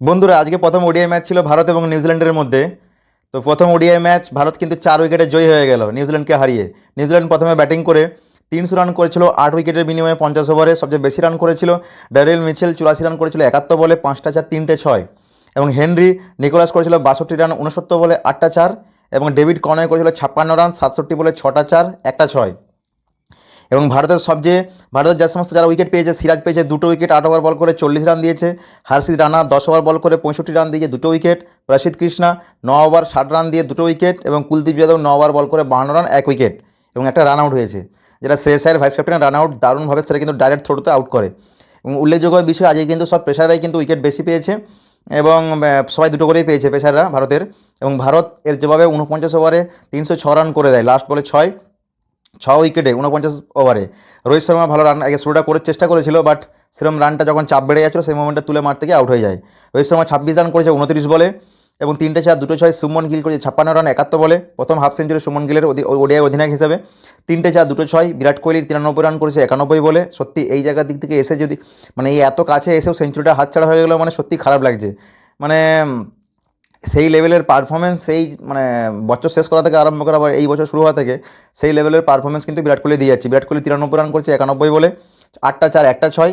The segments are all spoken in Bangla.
বন্ধুরা আজকে প্রথম ওডিআই ম্যাচ ছিল ভারত এবং নিউজিল্যান্ডের মধ্যে। তো প্রথম ওডিআই ম্যাচ ভারত কিন্তু 4 উইকেটে জয়ী হয়ে গেল নিউজিল্যান্ডকে হারিয়ে। নিউজিল্যান্ড প্রথমে ব্যাটিং করে 300 রান করেছিল 8 উইকেটের বিনিময়ে 50 ওভারে। সবচেয়ে বেশি রান করেছিল ড্যারেল মিচেল, 84 রান করেছিল 71 বলে, 5টা 4 3টে 6। এবং হেনরি নিকোলাস করেছিল 62 রান 69 বলে, 8টা 4। এবং ডেভিড কনয় করেছিল 56 রান 67 বলে, 6টা 4 একটা 6। এবং ভারতের যে সমস্ত যারা উইকেট পেয়েছে, সিরাজ পেয়েছে 2 উইকেট 8 ওভার বল করে 40 রান দিয়েছে। হার্ষিদ রানা 10 ওভার বল করে 65 রান দিয়ে 2 উইকেট। প্রসিদ্ধ কৃষ্ণা 9 ওভার 60 রান দিয়ে 2 উইকেট। এবং কুলদীপ যাদব 9 ওভার বল করে 52 রান 1 উইকেট এবং একটা রান আউট হয়েছে, যেটা শ্রেয়স আয়ার ভাইস ক্যাপ্টেন রান আউট দারুণভাবে সেটা কিন্তু ডাইরেক্ট থ্রোতে আউট করে। এবং উল্লেখযোগ্য বিষয়, আজকে কিন্তু সব পেসাররাই কিন্তু উইকেট বেশি পেয়েছে এবং সবাই দুটো করেই পেয়েছে পেসাররা ভারতের। এবং ভারত এর জবাবে 49 ওভারে 306 রান করে দেয়, লাস্ট বলে 6 উইকেটে 49 ওভারে। রোহিত শর্মা ভালো রান আগে শুরুটা করে চেষ্টা করেছিল, বাট সেরকম রানটা যখন চাপ বেড়ে যাচ্ছিল সেই মোমেন্টে তুলে মারতে গিয়ে আউট হয়ে যায়। রোহিত শর্মা 26 রান করেছে 29 বলে এবং 3টে 4 2টো 6। সুমন গিল করেছে 56 রান 71 বলে, প্রথম হাফ সেঞ্চুরি সুমন গিলের ওডিআই অধিনায়ক হিসেবে। 3টে 4 2টো 6। বিরাট কোহলি 93 রান করেছে 91 বলে। সত্যি এই জায়গার দিক থেকে এসে যদি এই এত কাছে এসেও সেঞ্চুরিটা হাতছাড়া হয়ে গেলো, সত্যি খারাপ লাগছে। মানে সেই লেভেলের পারফরমেন্স, সেই বছর শেষ করা থেকে আরম্ভ করা আবার এই বছর শুরু হওয়া থেকে সেই লেভেলের পারফরমেন্স কিন্তু বিরাট কোহলি দিয়ে যাচ্ছে। বিরাট কোহলি 93 রান করেছে 91 বলে, 8টা 4 একটা 6।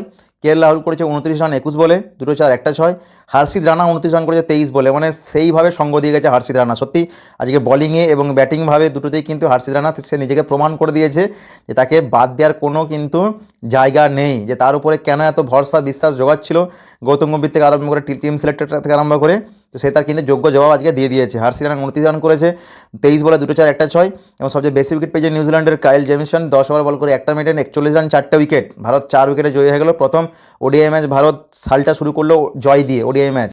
রাহুল করেছে 29 রান 21 বলে, 2টো 4 একটা 6। হার্ষিদ রানা 29 রান করেছে 23 বলে। সেইভাবে সঙ্গ দিয়ে গেছে হার্ষিদ রানা। সত্যি আজকে বলিংয়ে এবং ব্যাটিংভাবে দুটোতেই কিন্তু হার্ষিদ রানা সে নিজেকে প্রমাণ করে দিয়েছে যে তাকে বাদ দেওয়ার কোনো কিন্তু জায়গা নেই, যে তার উপরে কেন এত ভরসা বিশ্বাস জোগাচ্ছিল গৌতম গম্ভীর থেকে আরম্ভ করে টিম সিলেক্টর থেকে আরম্ভ করে। তো সে তার কিন্তু যোগ্য জবাব আজকে দিয়ে দিয়েছে। হার্ষিদ রানা 29 রান করেছে 23 বলে, 2টো 4 একটা 6। এবং সবচেয়ে বেশি উইকেট পেয়েছে নিউজিল্যান্ডের কাইল জেমিসন, 10 ওভার বল করে 1টা মিনিটে 41 রান 4টে উইকেট। ভারত 4 উইকেটে জয়ী হয়ে গেল। প্রথম ওডিআই ম্যাচ ভারত সালটা শুরু করলো জয় দিয়ে ওডিআই ম্যাচ।